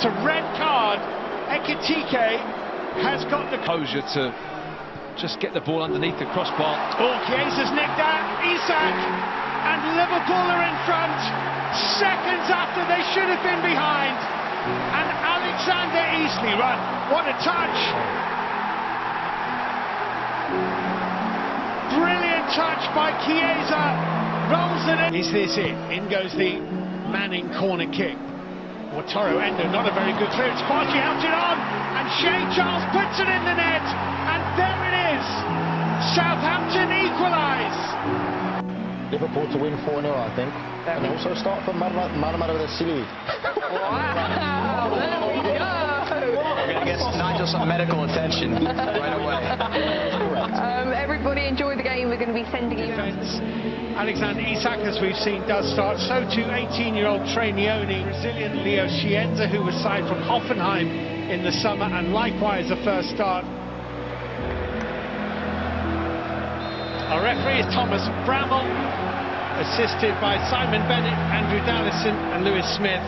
It's a red card. Ekitike has got the composure to just get the ball underneath the crossbar. Oh, Chiesa's nicked out. Isak and Liverpool are in front. Seconds after they should have been behind. And Alexander Isak run. What a touch. Brilliant touch by Chiesa. Rolls it in. Is this it? In goes the Manning corner kick. Toro Endo, not a very good clearance. Kwasi helps it on, and Shea Charles puts it in the net, and there it is. Southampton equalise. Liverpool to win 4-0, I think. And also start from Marmara with a silly. Wow, there we go. We're going to get Nigel some medical attention right away. Everybody enjoy the game. We're going to be sending you Alexander Isak, as we've seen, does start. So too 18-year-old Trainioni, Brazilian Leo Chiesa, who was signed from Hoffenheim in the summer, and likewise a first start. Our referee is Thomas Bramall, assisted by Simon Bennett, Andrew Dallison and Lewis Smith.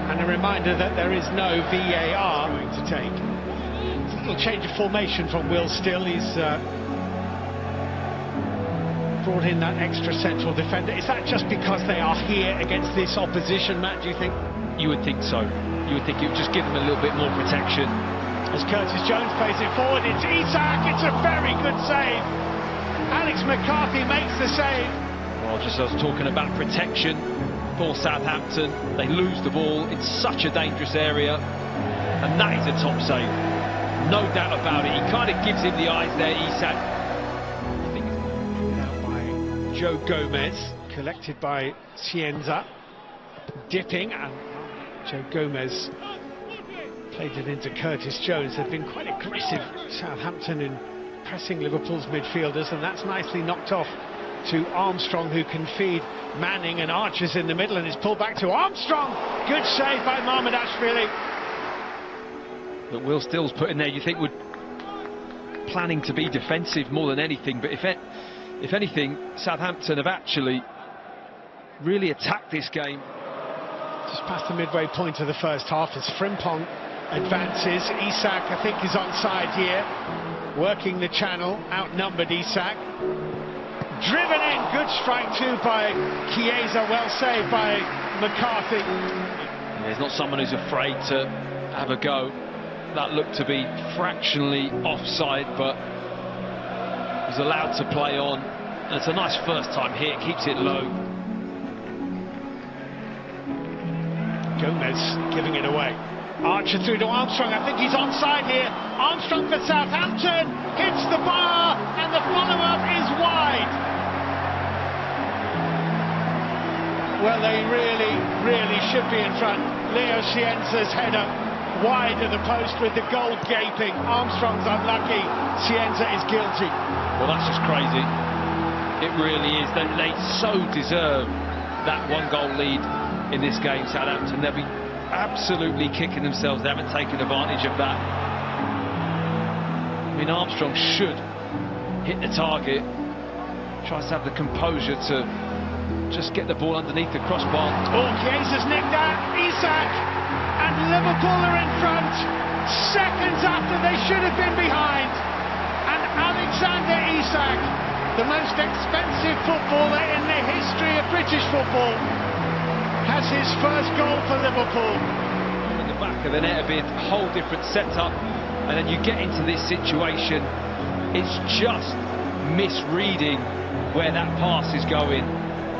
And a reminder that there is no VAR going to take. It's a little change of formation from Will Still. He's brought in that extra central defender. Is that just because they are here against this opposition, Matt, do you think? You would think so. You would think it would just give them a little bit more protection. As Curtis Jones plays it forward, it's Isak. It's a very good save. Alex McCarthy makes the save. Well, just as I was talking about protection for Southampton, they lose the ball in such a dangerous area, and that is a top save. No doubt about it. He kind of gives him the eyes there, Isak. Joe Gomez, collected by Cienza, dipping, and Joe Gomez played it into Curtis Jones. They've been quite aggressive, Southampton, in pressing Liverpool's midfielders, and that's nicely knocked off to Armstrong, who can feed Manning, and Archer's in the middle, and it's pulled back to Armstrong. Good save by Mamardashvili. But Will Still's put in there, you think, would planning to be defensive more than anything, but if anything, Southampton have actually really attacked this game. Just past the midway point of the first half as Frimpong advances. Isak, I think, is onside here. Working the channel, outnumbered Isak. Driven in, good strike too by Chiesa, well saved by McCarthy. There's not someone who's afraid to have a go. That looked to be fractionally offside, but was allowed to play on. And it's a nice first time hit, keeps it low. Gomez giving it away. Archer through to Armstrong. I think he's onside here. Armstrong for Southampton hits the bar, and the follow-up is wide. Well, they really should be in front. Leo Cienza's header wide of the post with the goal gaping. Armstrong's unlucky. Cienza is guilty. Well, that's just crazy. It really is. They so deserve that one-goal lead in this game, Southampton. They'll be absolutely kicking themselves. They haven't taken advantage of that. I mean, Armstrong should hit the target. Tries to have the composure to just get the ball underneath the crossbar. Oh, Chiesa's nicked out. Isak and Liverpool are in front. Seconds after they should have been behind. And Alexander Isak, the most expensive footballer in the history of British football, has his first goal for Liverpool. In the back of the net, a bit whole different setup, and then you get into this situation. It's just misreading where that pass is going,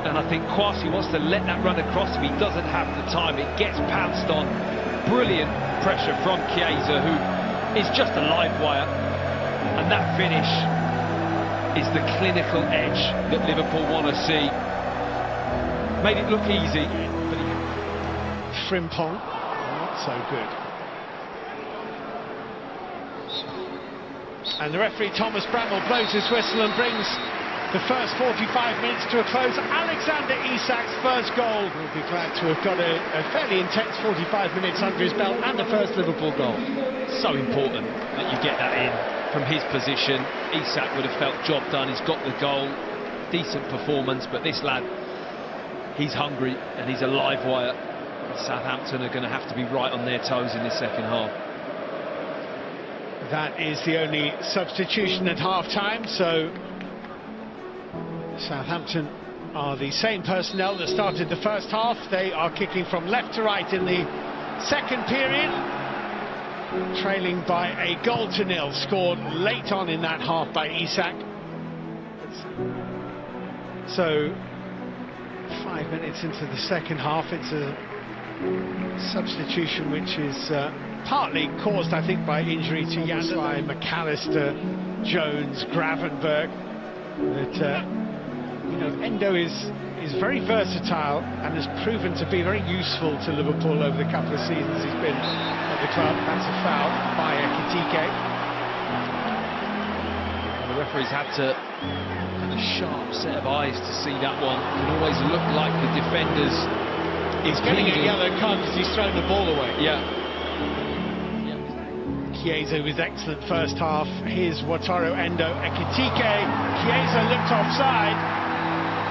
and I think Kwasi wants to let that run across him. He doesn't have the time. It gets pounced on. Brilliant pressure from Chiesa, who is just a live wire, and that finish is the clinical edge that Liverpool want to see. Made it look easy, but Frimpong, not so good. And the referee, Thomas Bramall, blows his whistle and brings the first 45 minutes to a close. Alexander Isak's first goal. We'll be glad to have got a fairly intense 45 minutes under his belt, and the first Liverpool goal. So important that you get that in from his position. Isak would have felt job done. He's got the goal. Decent performance, but this lad, he's hungry and he's a live wire. Southampton are going to have to be right on their toes in this second half. That is the only substitution at half-time, so Southampton are the same personnel that started the first half. They are kicking from left to right in the second period, trailing by a 1-0, scored late on in that half by Isak. So 5 minutes into the second half, it's a substitution which is partly caused, I think, by injury to Jan, by McAllister, Jones, Gravenberg. That you know, Endo is very versatile and has proven to be very useful to Liverpool over the couple of seasons he's been at the club. That's a foul by Ekitike. The referee's had to have a sharp set of eyes to see that one. It can always look like the defenders. He's getting a yellow card because he's thrown the ball away. Yeah. Chiesa with excellent first half. Here's Wataru Endo, Ekitike. Chiesa looked offside.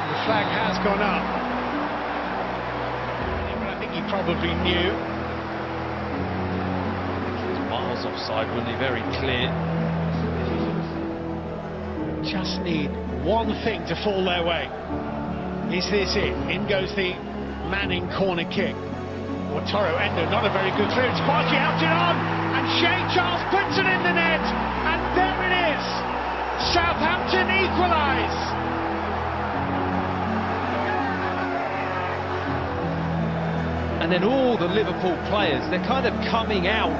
The flag has gone up. But I think he probably knew. He's miles offside, wouldn't he? Very clear. Just need one thing to fall their way. Is this it? In goes the Manning corner kick. Wataru Endo, not a very good through. It's Kwasi out it on, and Shane Charles puts it in the net, and there it is. Southampton equalise. And then all the Liverpool players, they're kind of coming out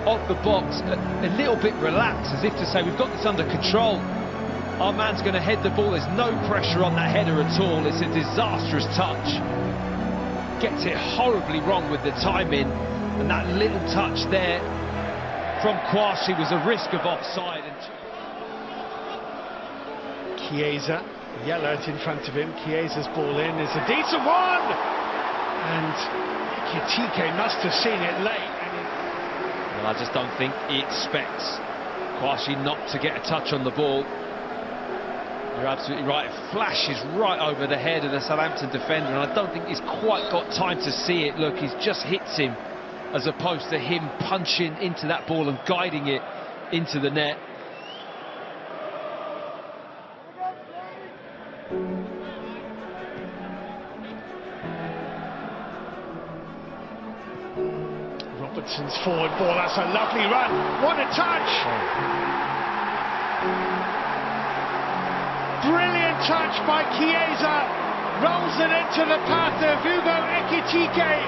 of the box a little bit relaxed, as if to say, we've got this under control. Our man's going to head the ball. There's no pressure on that header at all. It's a disastrous touch. Gets it horribly wrong with the timing, and that little touch there from Kwasi was a risk of offside. Chiesa, Yellert in front of him. Chiesa's ball in is a decent one, and Ekitike must have seen it late. Well, I just don't think he expects Kwasi not to get a touch on the ball. You're absolutely right, it flashes right over the head of the Southampton defender, and I don't think he's quite got time to see it. Look, he's just hits him, as opposed to him punching into that ball and guiding it into the net. Robertson's forward ball, that's a lovely run. What a touch! Brilliant touch by Chiesa, rolls it into the path of Hugo Ekitike.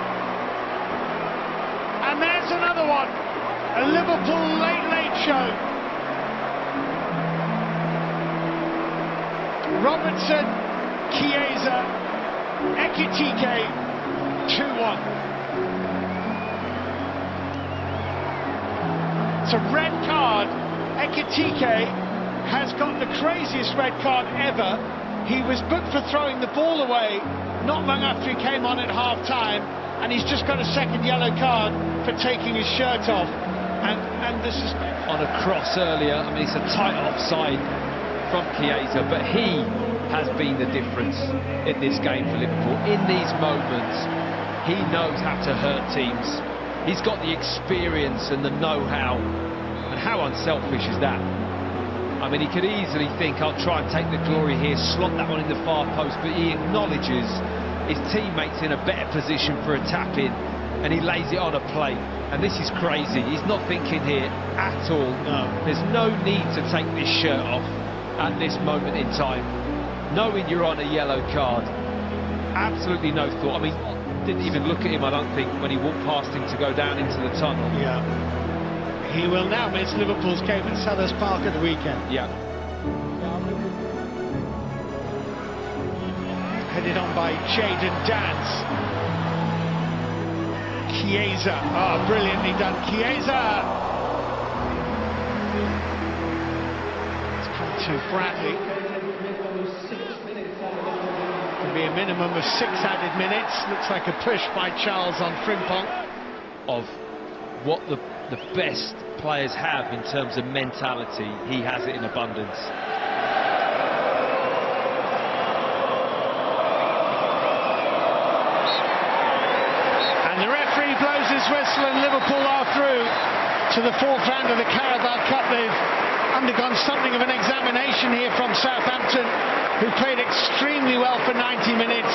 And there's another one, a Liverpool late show. Robertson, Chiesa, Ekitike, 2-1. It's a red card. Ekitike has got the craziest red card ever. He was booked for throwing the ball away not long after he came on at half-time, and he's just got a second yellow card for taking his shirt off. And this is on a cross earlier. I mean, it's a tight offside from Chiesa, but he has been the difference in this game for Liverpool. In these moments, he knows how to hurt teams. He's got the experience and the know-how, and how unselfish is that? I mean, he could easily think, I'll try and take the glory here, slot that one in the far post, but he acknowledges his teammates in a better position for a tap-in, and he lays it on a plate. And this is crazy. He's not thinking here at all. No. There's no need to take this shirt off at this moment in time, knowing you're on a yellow card. Absolutely no thought. I mean, didn't even look at him, I don't think, when he walked past him to go down into the tunnel. Yeah. He will now miss Liverpool's game at Selhurst Park at the weekend. Yeah. Headed on by Jadon Dance. Chiesa, brilliantly done. Chiesa! It's come to Bradley. Could be a minimum of 6 added minutes. Looks like a push by Charles on Frimpong. Of what the best players have in terms of mentality, he has it in abundance. And the referee blows his whistle and Liverpool are through to the fourth round of the Carabao Cup. They've undergone something of an examination here from Southampton, who played extremely well for 90 minutes.